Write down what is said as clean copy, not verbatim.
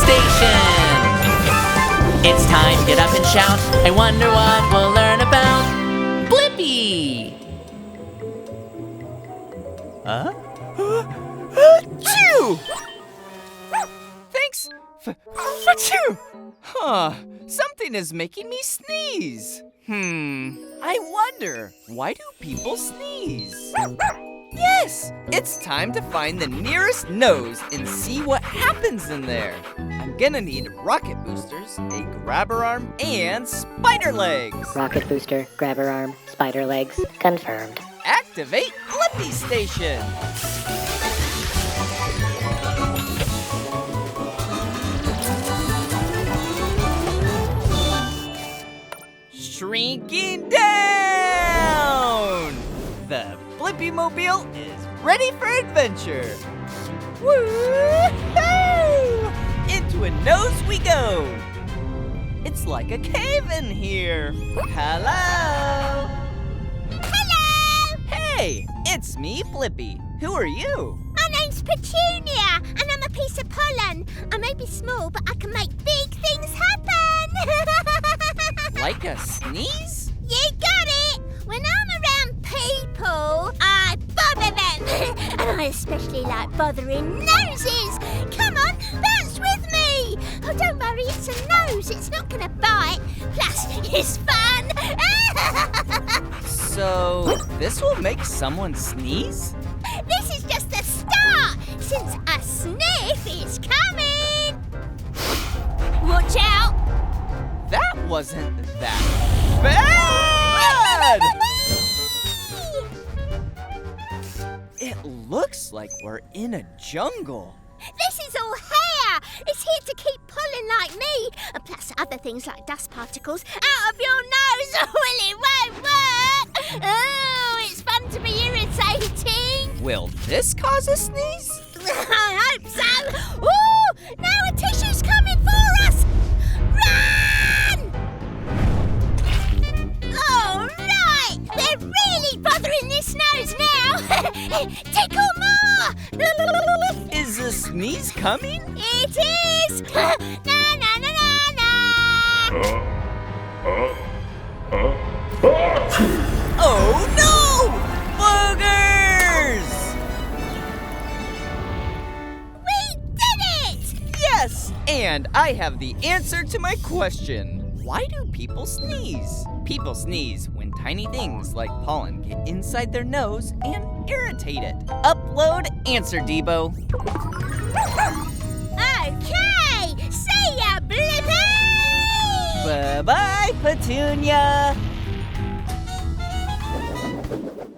station! It's time, get up and shout. I wonder what we'll learn about Blippi! Achoo! Thanks achoo! Something is making me sneeze. I wonder, why do people sneeze? Yes, it's time to find the nearest nose and see what happens in there. I'm gonna need rocket boosters, a grabber arm, and spider legs. Rocket booster, grabber arm, spider legs, confirmed. Activate Blippi Station. Shrinking down! The Blippi Mobile is ready for adventure. Woo-hoo! Into a nose we go. It's like a cave in here. Hello? Hello! Hey, it's me, Blippi. Who are you? My name's Petunia, and I'm a piece of pollen. I may be small, but I can make big things happen. Like a sneeze? You got it! When I'm around people, I bother them. And I especially like bothering noses. Come on, bounce with me. Oh, don't worry, it's a nose. It's not going to bite. Plus, it's fun. So, this will make someone sneeze? This is just the start, since a sniff is coming. Watch out. That wasn't that bad! It looks like we're in a jungle. This is all hair. It's here to keep pollen like me, and plus other things like dust particles out of your nose. Well, it won't work. Oh, it's fun to be irritating. Will this cause a sneeze? I hope so. Ooh, now a tissue's coming for us. Run! All right, they're really bothering this nose now. Tickle more. Is a sneeze coming? It is! Na na na na na! Oh no! Boogers! We did it! Yes! And I have the answer to my question. Why do people sneeze? People sneeze when tiny things like pollen get inside their nose and irritate it. Upload answer, Debo. Okay! See ya, Blippi! Bye-bye, Petunia!